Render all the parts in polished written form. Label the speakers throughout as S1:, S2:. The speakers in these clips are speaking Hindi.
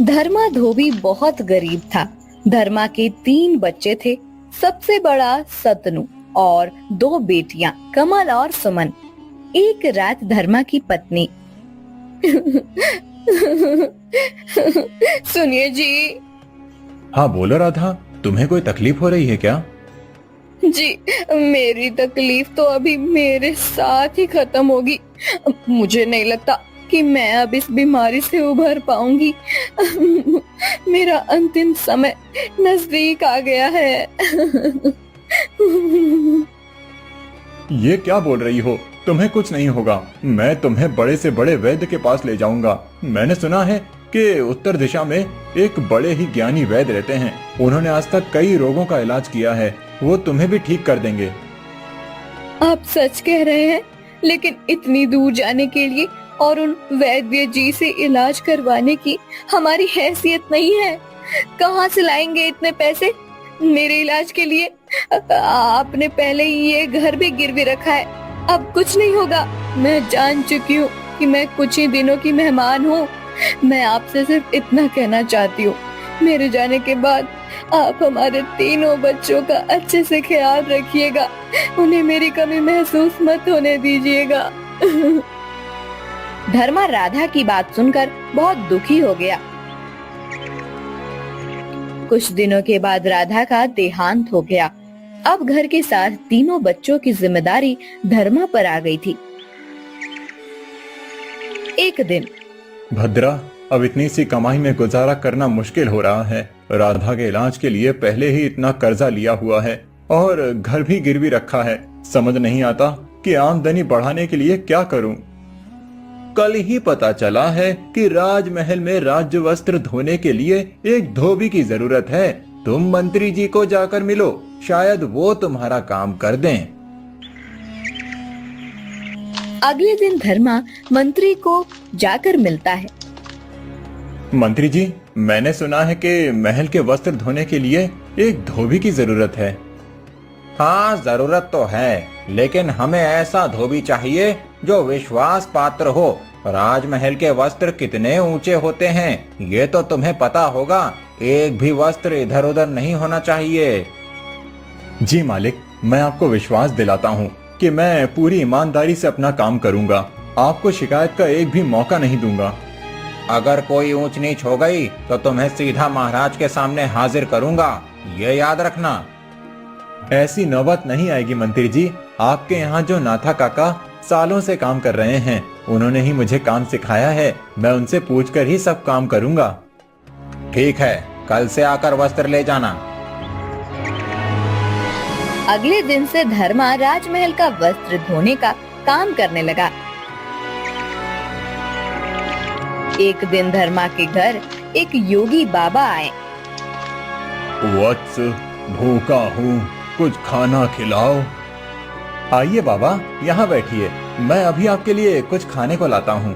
S1: धर्मा धोबी बहुत गरीब था। धर्मा के 3 बच्चे थे। सबसे बड़ा सतनु और 2 बेटियां कमल और सुमन। एक रात धर्मा की पत्नी सुनिए जी।
S2: हाँ बोलो राधा, तुम्हें कोई तकलीफ हो रही है क्या?
S1: जी, मेरी तकलीफ तो अभी मेरे साथ ही खत्म होगी। मुझे नहीं लगता कि मैं अब इस बीमारी से उभर पाऊंगी। मेरा अंतिम समय नजदीक आ गया है।
S2: ये क्या बोल रही हो? तुम्हें कुछ नहीं होगा। मैं तुम्हें बड़े से बड़े वैद्य के पास ले जाऊंगा। मैंने सुना है कि उत्तर दिशा में एक बड़े ही ज्ञानी वैद्य रहते हैं। उन्होंने आज तक कई रोगों का इलाज किया है। वो तुम्हें भी ठीक कर देंगे।
S1: आप सच कह रहे हैं? लेकिन इतनी दूर जाने के लिए और उन वैद्य जी से इलाज करवाने की हमारी हैसियत नहीं है। कहाँ से लाएंगे इतने पैसे मेरे इलाज के लिए? आपने पहले ही ये घर भी गिरवी रखा है। अब कुछ नहीं होगा। मैं जान चुकी हूँ कि मैं कुछ ही दिनों की मेहमान हूँ। मैं आपसे सिर्फ इतना कहना चाहती हूँ, मेरे जाने के बाद आप हमारे 3 बच्चों का अच्छे से ख्याल रखिएगा। उन्हें मेरी कमी महसूस मत होने दीजिएगा। धर्मा राधा की बात सुनकर बहुत दुखी हो गया। कुछ दिनों के बाद राधा का देहांत हो गया। अब घर के साथ 3 बच्चों की जिम्मेदारी धर्मा पर आ गई थी। एक दिन
S2: भद्रा, अब इतनी सी कमाई में गुजारा करना मुश्किल हो रहा है। राधा के इलाज के लिए पहले ही इतना कर्जा लिया हुआ है और घर भी गिरवी रखा है। समझ नहीं आता कि आमदनी बढ़ाने के लिए क्या करूं। कल ही पता चला है कि राजमहल में राज्य वस्त्र धोने के लिए एक धोबी की जरूरत है। तुम मंत्री जी को जाकर मिलो, शायद वो तुम्हारा काम कर दें।
S1: अगले दिन धर्मा मंत्री को जाकर मिलता है।
S2: मंत्री जी, मैंने सुना है कि महल के वस्त्र धोने के लिए एक धोबी की जरूरत है।
S3: हाँ, जरूरत तो है, लेकिन हमें ऐसा धोबी चाहिए जो विश्वास पात्र हो। राजमहल के वस्त्र कितने ऊंचे होते हैं, ये तो तुम्हें पता होगा। एक भी वस्त्र इधर उधर नहीं होना चाहिए।
S2: जी मालिक, मैं आपको विश्वास दिलाता हूँ कि मैं पूरी ईमानदारी से अपना काम करूँगा। आपको शिकायत का एक भी मौका नहीं दूंगा।
S3: अगर कोई ऊंच नीच हो गई तो तुम्हें सीधा महाराज के सामने हाजिर करूंगा, ये याद रखना।
S2: ऐसी नौबत नहीं आएगी मंत्री जी। आपके यहाँ जो नाथा काका सालों से काम कर रहे हैं, उन्होंने ही मुझे काम सिखाया है। मैं उनसे पूछकर ही सब काम करूंगा।
S3: ठीक है, कल से आकर वस्त्र ले जाना।
S1: अगले दिन से धर्मा राजमहल का वस्त्र धोने का काम करने लगा। एक दिन धर्मा के घर एक योगी बाबा आए।
S2: वत्स, भूखा हूँ, कुछ खाना खिलाओ। आइए बाबा, यहाँ बैठिए। मैं अभी आपके लिए कुछ खाने को लाता हूँ।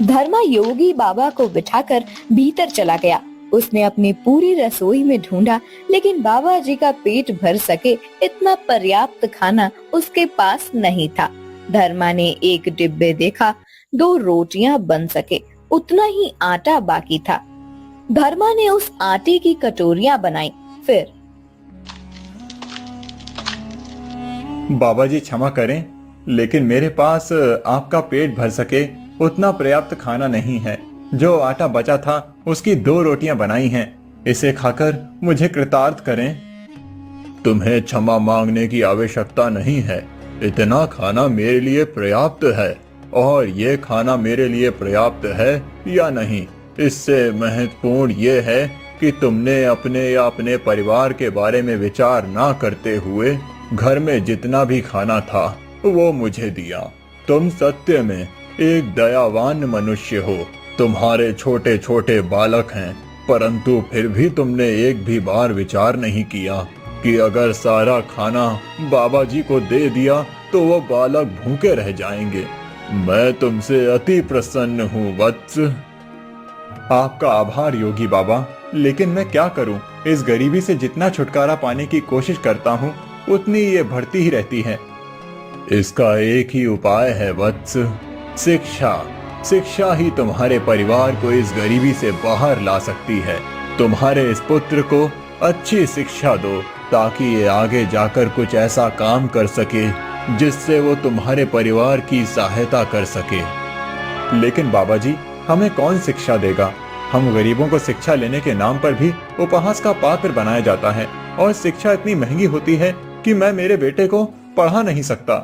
S1: धर्मा योगी बाबा को बिठाकर भीतर चला गया। उसने अपनी पूरी रसोई में ढूंढा, लेकिन बाबा जी का पेट भर सके इतना पर्याप्त खाना उसके पास नहीं था। धर्मा ने एक डिब्बे देखा, 2 रोटियां बन सके उतना ही आटा बाकी था। धर्मा ने उस आटे की कटोरियां बनाई। फिर
S2: बाबा जी क्षमा करें, लेकिन मेरे पास आपका पेट भर सके उतना पर्याप्त खाना नहीं है। जो आटा बचा था उसकी 2 रोटियां बनाई हैं। इसे खाकर मुझे कृतार्थ करें। तुम्हें क्षमा मांगने की आवश्यकता नहीं है। इतना खाना मेरे लिए पर्याप्त है, और ये खाना मेरे लिए पर्याप्त है या नहीं, इससे महत्वपूर्ण ये है कि तुमने अपने या अपने परिवार के बारे में विचार ना करते हुए घर में जितना भी खाना था वो मुझे दिया। तुम सत्य में एक दयावान मनुष्य हो। तुम्हारे छोटे छोटे बालक हैं, परंतु फिर भी तुमने एक भी बार विचार नहीं किया कि अगर सारा खाना बाबा जी को दे दिया तो वो बालक भूखे रह जाएंगे। मैं तुमसे अति प्रसन्न हूँ वत्स। आपका आभार योगी बाबा, लेकिन मैं क्या करूं? इस गरीबी से जितना छुटकारा पाने की कोशिश करता हूं, उतनी ये बढ़ती ही रहती है। इसका एक ही उपाय है वत्स, शिक्षा। शिक्षा ही तुम्हारे परिवार को इस गरीबी से बाहर ला सकती है। तुम्हारे इस पुत्र को अच्छी शिक्षा दो ताकि ये आगे जाकर कुछ ऐसा काम कर सके जिससे वो तुम्हारे परिवार की सहायता कर सके। लेकिन बाबा जी, हमें कौन शिक्षा देगा? हम गरीबों को शिक्षा लेने के नाम पर भी उपहास का पात्र बनाया जाता है और शिक्षा इतनी महंगी होती है कि मैं मेरे बेटे को पढ़ा नहीं सकता।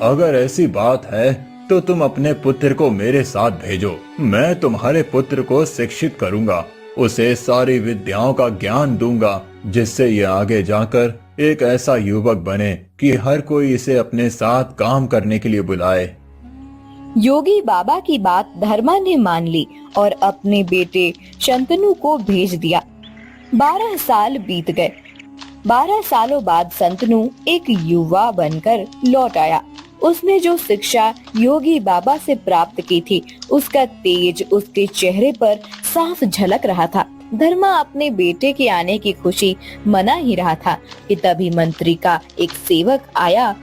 S2: अगर ऐसी बात है तो तुम अपने पुत्र को मेरे साथ भेजो। मैं तुम्हारे पुत्र को शिक्षित करूंगा, उसे सारी विद्याओं का ज्ञान दूंगा जिससे ये आगे जाकर एक ऐसा युवक बने कि हर कोई इसे अपने साथ काम करने के लिए बुलाए।
S1: योगी बाबा की बात धर्मा ने मान ली और अपने बेटे शंतनु को भेज दिया। 12 साल बीत गए। 12 सालों बाद शंतनु एक युवा बनकर लौट आया। उसने जो शिक्षा योगी बाबा से प्राप्त की थी, उसका तेज उसके चेहरे पर साफ झलक रहा था। धर्मा अपने बेटे के आने की खुशी मना ही रहा था कि तभी मंत्री का एक सेवक आया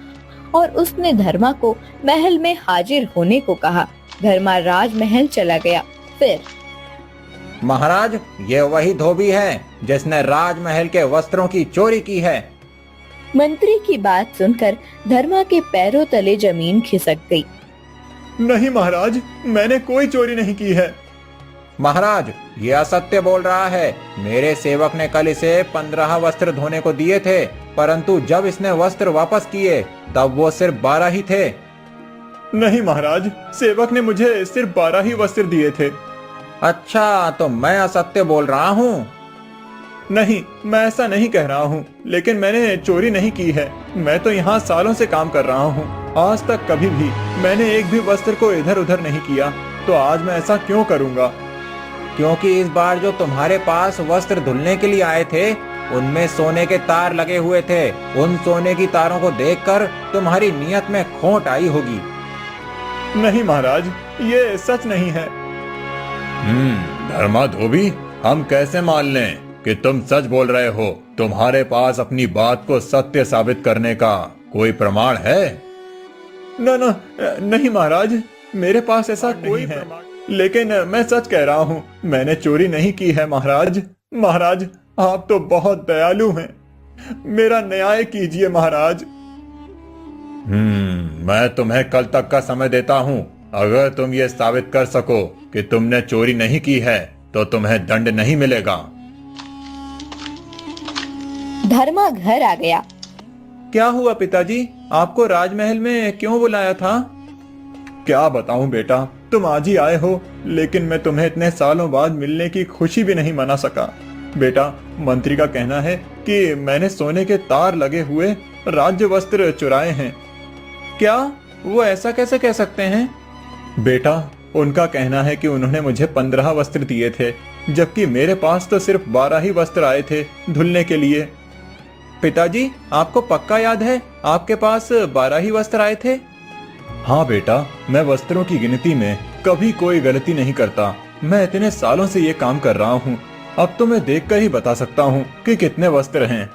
S1: और उसने धर्मा को महल में हाजिर होने को कहा। धर्मा राजमहल चला गया। फिर
S3: महाराज, ये वही धोबी है जिसने राजमहल के वस्त्रों की चोरी की है।
S1: मंत्री की बात सुनकर धर्मा के पैरों तले जमीन खिसक गई।
S2: नहीं महाराज, मैंने कोई चोरी नहीं की है।
S3: महाराज, ये असत्य बोल रहा है। मेरे सेवक ने कल इसे 15 वस्त्र धोने को दिए थे, परंतु जब इसने वस्त्र वापस किए तब वो सिर्फ 12 ही थे।
S2: नहीं महाराज, सेवक ने मुझे सिर्फ 12 ही वस्त्र दिए थे।
S3: अच्छा, तो मैं असत्य बोल रहा हूँ?
S2: नहीं, मैं ऐसा नहीं कह रहा हूँ, लेकिन मैंने चोरी नहीं की है। मैं तो यहाँ सालों से काम कर रहा हूँ। आज तक कभी भी मैंने एक भी वस्त्र को इधर उधर नहीं किया, तो आज मैं ऐसा क्यों करूँगा?
S3: क्योंकि इस बार जो तुम्हारे पास वस्त्र धुलने के लिए आए थे उनमें सोने के तार लगे हुए थे। उन सोने की तारों को देखकर तुम्हारी नीयत में खोट आई होगी।
S2: नहीं महाराज, ये सच नहीं है। धर्मा धोबी, हम कैसे मान लें कि तुम सच बोल रहे हो? तुम्हारे पास अपनी बात को सत्य साबित करने का कोई प्रमाण है? नहीं महाराज, मेरे पास ऐसा कोई प्रमाण, लेकिन मैं सच कह रहा हूँ, मैंने चोरी नहीं की है महाराज। महाराज, आप तो बहुत दयालु हैं, मेरा न्याय कीजिए महाराज। मैं तुम्हें कल तक का समय देता हूँ। अगर तुम ये साबित कर सको कि तुमने चोरी नहीं की है तो तुम्हें दंड नहीं मिलेगा।
S1: धर्मा घर आ गया।
S2: क्या हुआ पिताजी, आपको राजमहल में क्यों बुलाया था? क्या बताऊं बेटा, तुम आज ही आए हो, लेकिन मैं तुम्हें इतने सालों बाद मिलने की खुशी भी नहीं मना सका। बेटा, मंत्री का कहना है कि मैंने सोने के तार लगे हुए राज्य वस्त्र चुराए हैं। क्या? वो ऐसा कैसे कह सकते हैं? बेटा, उनका कहना है कि उन्होंने मुझे 15 वस्त्र दिए थे, जबकि मेरे पास तो सिर्फ 12 ही वस्त्र आए थे धुलने के लिए। पिताजी, आपको पक्का याद है आपके पास 12 ही वस्त्र आए थे? हाँ बेटा, मैं वस्त्रों की गिनती में कभी कोई गलती नहीं करता। मैं इतने सालों से ये काम कर रहा हूँ, अब तो मैं देखकर ही बता सकता हूँ कि कितने वस्त्र हैं।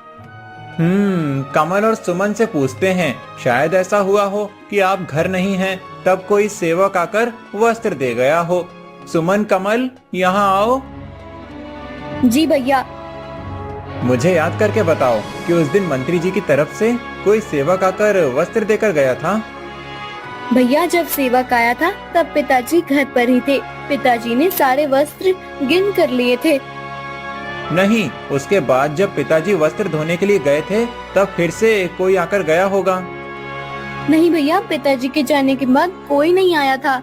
S3: कमल और सुमन से पूछते हैं। शायद ऐसा हुआ हो कि आप घर नहीं हैं, तब कोई सेवक आकर वस्त्र दे गया हो। सुमन, कमल, यहाँ आओ।
S1: जी भैया।
S3: मुझे याद करके बताओ कि उस दिन मंत्री जी की तरफ से कोई सेवक आकर वस्त्र देकर गया था?
S1: भैया, जब सेवक आया था तब पिताजी घर पर ही थे। पिताजी ने सारे वस्त्र गिन कर लिए थे।
S3: नहीं, उसके बाद जब पिताजी वस्त्र धोने के लिए गए थे तब फिर से कोई आकर गया होगा।
S1: नहीं भैया, पिताजी के जाने के बाद कोई नहीं आया था।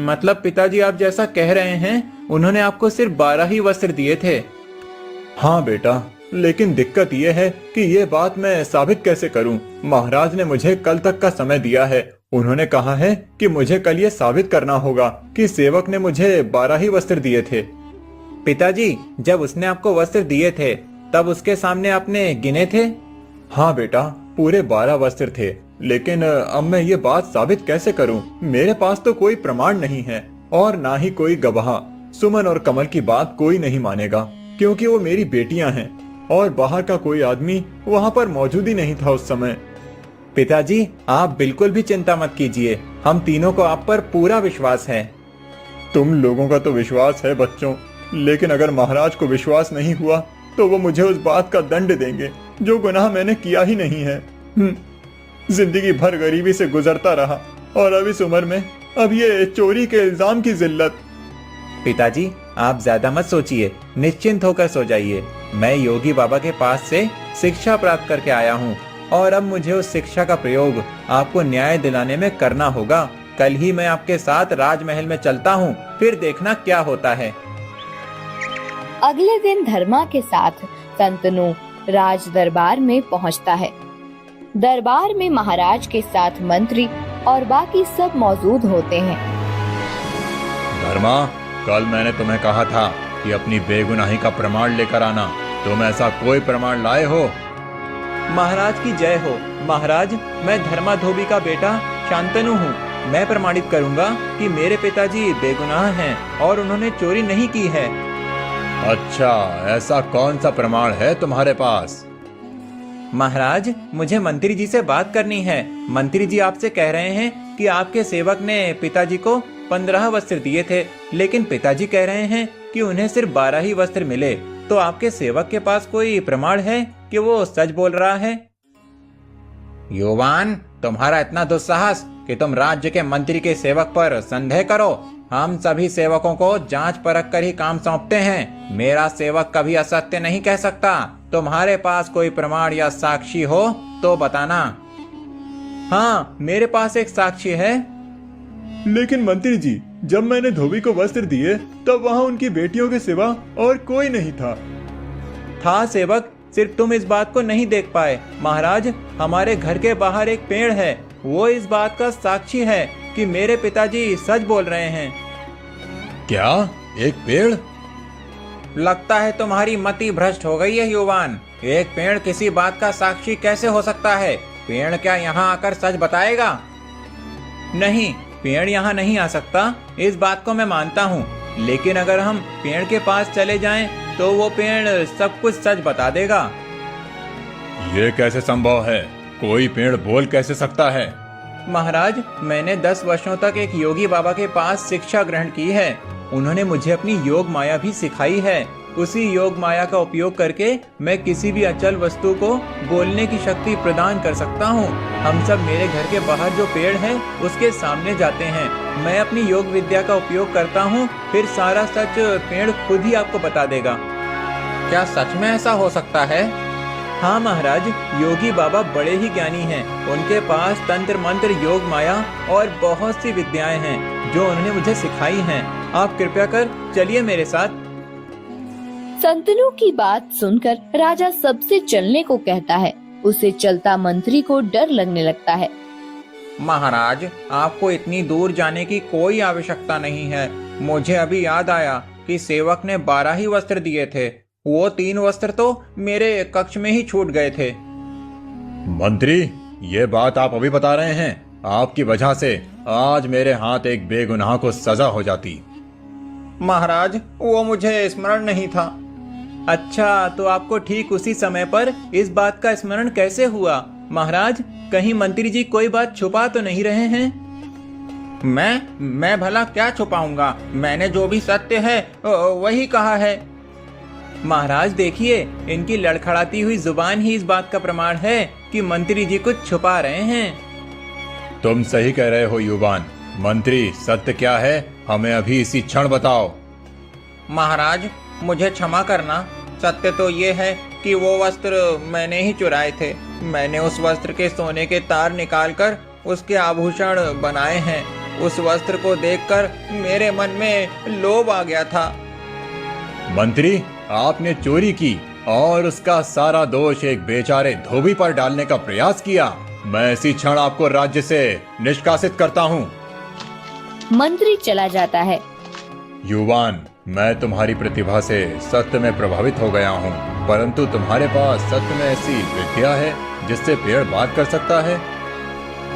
S3: मतलब पिताजी आप जैसा कह रहे हैं उन्होंने आपको सिर्फ 12 ही वस्त्र दिए थे।
S2: हाँ बेटा, लेकिन दिक्कत यह है कि ये बात मैं साबित कैसे करूं? महाराज ने मुझे कल तक का समय दिया है। उन्होंने कहा है कि मुझे कल ये साबित करना होगा कि सेवक ने मुझे 12 ही वस्त्र दिए थे।
S3: पिताजी, जब उसने आपको वस्त्र दिए थे तब उसके सामने आपने गिने थे?
S2: हाँ बेटा, पूरे 12 वस्त्र थे, लेकिन अब मैं ये बात साबित कैसे करूं? मेरे पास तो कोई प्रमाण नहीं है और ना ही कोई गवाह। सुमन और कमल की बात कोई नहीं मानेगा, क्योंकि वो मेरी बेटियां हैं। और बाहर का कोई आदमी वहाँ पर मौजूद ही नहीं था उस समय।
S3: पिताजी, आप बिल्कुल भी चिंता मत कीजिए, हम तीनों को आप पर पूरा विश्वास है।
S2: तुम लोगों का तो विश्वास है बच्चों, लेकिन अगर महाराज को विश्वास नहीं हुआ तो वो मुझे उस बात का दंड देंगे जो गुनाह मैंने किया ही नहीं है। जिंदगी भर गरीबी से गुजरता रहा और अब इस उम्र में अब ये चोरी के इल्जाम की जिल्लत।
S3: पिताजी, आप ज्यादा मत सोचिए, निश्चिंत होकर सो जाइए। मैं योगी बाबा के पास से शिक्षा प्राप्त करके आया हूँ और अब मुझे उस शिक्षा का प्रयोग आपको न्याय दिलाने में करना होगा। कल ही मैं आपके साथ राजमहल में चलता हूँ, फिर देखना क्या होता है।
S1: अगले दिन धर्मा के साथ संतनु राज दरबार में पहुंचता है। दरबार में महाराज के साथ मंत्री और बाकी सब मौजूद होते हैं।
S2: धर्मा, कल मैंने तुम्हें कहा था कि अपनी बेगुनाही का प्रमाण लेकर आना। तुम ऐसा कोई प्रमाण लाए हो?
S3: महाराज की जय हो। महाराज, मैं धर्मा धोबी का बेटा शांतनु हूँ। मैं प्रमाणित करूँगा कि मेरे पिताजी बेगुनाह हैं और उन्होंने चोरी नहीं की है।
S2: अच्छा, ऐसा कौन सा प्रमाण है तुम्हारे पास?
S3: महाराज, मुझे मंत्री जी से बात करनी है। मंत्री जी आपसे कह रहे हैं कि आपके सेवक ने पिताजी को 15 वस्त्र दिए थे, लेकिन पिताजी कह रहे हैं कि उन्हें सिर्फ 12 ही वस्त्र मिले। तो आपके सेवक के पास कोई प्रमाण है कि वो सच बोल रहा है? युवान, तुम्हारा इतना दुस्साहस कि तुम राज्य के मंत्री के सेवक पर संदेह करो। हम सभी सेवकों को जांच परख कर ही काम सौंपते हैं। मेरा सेवक कभी असत्य नहीं कह सकता। तुम्हारे पास कोई प्रमाण या साक्षी हो तो बताना। हाँ, मेरे पास एक साक्षी है।
S2: लेकिन मंत्री जी, जब मैंने धोबी को वस्त्र दिए तब वहाँ उनकी बेटियों के सिवा और कोई नहीं था।
S3: था सेवक, सिर्फ तुम इस बात को नहीं देख पाए। महाराज, हमारे घर के बाहर एक पेड़ है, वो इस बात का साक्षी है कि मेरे पिताजी सच बोल रहे हैं।
S2: क्या? एक पेड़?
S3: लगता है तुम्हारी मति भ्रष्ट हो गई है युवान। एक पेड़ किसी बात का साक्षी कैसे हो सकता है? पेड़ क्या यहाँ आकर सच बताएगा? नहीं, पेड़ यहाँ नहीं आ सकता, इस बात को मैं मानता हूँ। लेकिन अगर हम पेड़ के पास चले जाएं, तो वो पेड़ सब कुछ सच बता देगा।
S2: ये कैसे संभव है? कोई पेड़ बोल कैसे सकता है?
S3: महाराज, मैंने 10 वर्षों तक एक योगी बाबा के पास शिक्षा ग्रहण की है। उन्होंने मुझे अपनी योग माया भी सिखाई है। उसी योग माया का उपयोग करके मैं किसी भी अचल वस्तु को बोलने की शक्ति प्रदान कर सकता हूँ। हम सब मेरे घर के बाहर जो पेड़ है उसके सामने जाते हैं। मैं अपनी योग विद्या का उपयोग करता हूँ, फिर सारा सच पेड़ खुद ही आपको बता देगा। क्या सच में ऐसा हो सकता है? हाँ महाराज, योगी बाबा बड़े ही ज्ञानी हैं। उनके पास तंत्र मंत्र, योग माया और बहुत सी विद्याएं हैं जो उन्होंने मुझे सिखाई हैं। आप कृपया कर चलिए मेरे साथ।
S1: संतनु की बात सुनकर राजा सबसे चलने को कहता है। उसे चलता मंत्री को डर लगने लगता है।
S3: महाराज, आपको इतनी दूर जाने की कोई आवश्यकता नहीं है। मुझे अभी याद आया कि सेवक ने 12 ही वस्त्र दिए थे। वो 3 वस्त्र तो मेरे कक्ष में ही छूट गए थे।
S2: मंत्री, ये बात आप अभी बता रहे हैं? आपकी वजह से आज मेरे हाथ एक बेगुनाह को सजा हो जाती।
S3: महाराज, वो मुझे स्मरण नहीं था। अच्छा, तो आपको ठीक उसी समय पर इस बात का स्मरण कैसे हुआ? महाराज, कहीं मंत्री जी कोई बात छुपा तो नहीं रहे हैं? मैं भला क्या छुपाऊंगा? मैंने जो भी सत्य है वही कहा है। महाराज देखिए, इनकी लड़खड़ाती हुई जुबान ही इस बात का प्रमाण है कि मंत्री जी कुछ छुपा रहे हैं।
S2: तुम सही कह रहे हो युवान। मंत्री, सत्य क्या है? हमें अभी इसी क्षण बताओ।
S3: महाराज, मुझे क्षमा करना। सत्य तो ये है कि वो वस्त्र मैंने ही चुराए थे। मैंने उस वस्त्र के सोने के तार निकालकर उसके आभूषण बनाए हैं। उस वस्त्र को देखकर मेरे मन में लोभ आ गया था।
S2: मंत्री, आपने चोरी की और उसका सारा दोष एक बेचारे धोबी पर डालने का प्रयास किया। मैं इसी क्षण आपको राज्य से निष्कासित करता हूँ।
S1: मंत्री चला जाता है।
S2: युवान, मैं तुम्हारी प्रतिभा से सत्य में प्रभावित हो गया हूँ, परंतु तुम्हारे पास सत्य में ऐसी विद्या है जिससे पेड़ बात कर सकता है?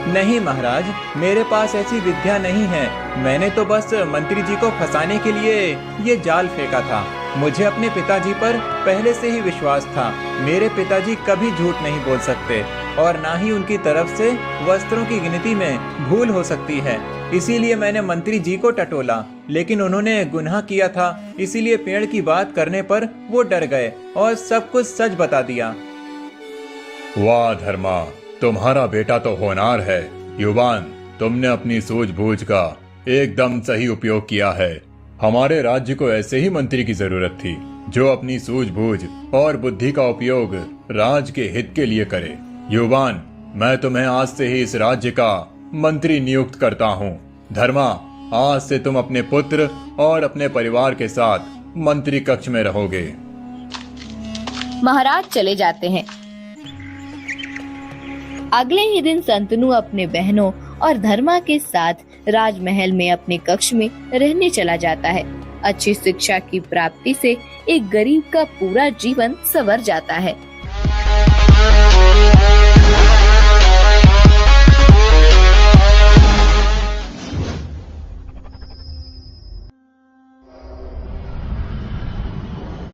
S3: नहीं महाराज, मेरे पास ऐसी विद्या नहीं है। मैंने तो बस मंत्री जी को फंसाने के लिए ये जाल फेंका था।
S2: मुझे अपने पिताजी पर पहले से ही विश्वास था। मेरे पिताजी कभी झूठ नहीं बोल सकते और ना ही उनकी तरफ से वस्त्रों की गिनती में भूल हो सकती है। इसीलिए मैंने मंत्री जी को टटोला, लेकिन उन्होंने गुनाह किया था, इसीलिए पेड़ की बात करने पर वो डर गए और सब कुछ सच बता दिया।
S4: वाह धर्मा, तुम्हारा बेटा तो होनहार है। युवान, तुमने अपनी सूझबूझ का एकदम सही उपयोग किया है। हमारे राज्य को ऐसे ही मंत्री की जरूरत थी, जो अपनी सूझबूझ और बुद्धि का उपयोग राज्य के हित के लिए करे। युवान, मैं तुम्हें आज से ही इस राज्य का मंत्री नियुक्त करता हूँ। धर्मा, आज से तुम अपने पुत्र और अपने परिवार के साथ मंत्री कक्ष में रहोगे।
S1: महाराज चले जाते हैं। अगले ही दिन संतनु अपने बहनों और धर्मा के साथ राजमहल में अपने कक्ष में रहने चला जाता है। अच्छी शिक्षा की प्राप्ति से एक गरीब का पूरा जीवन संवर जाता है।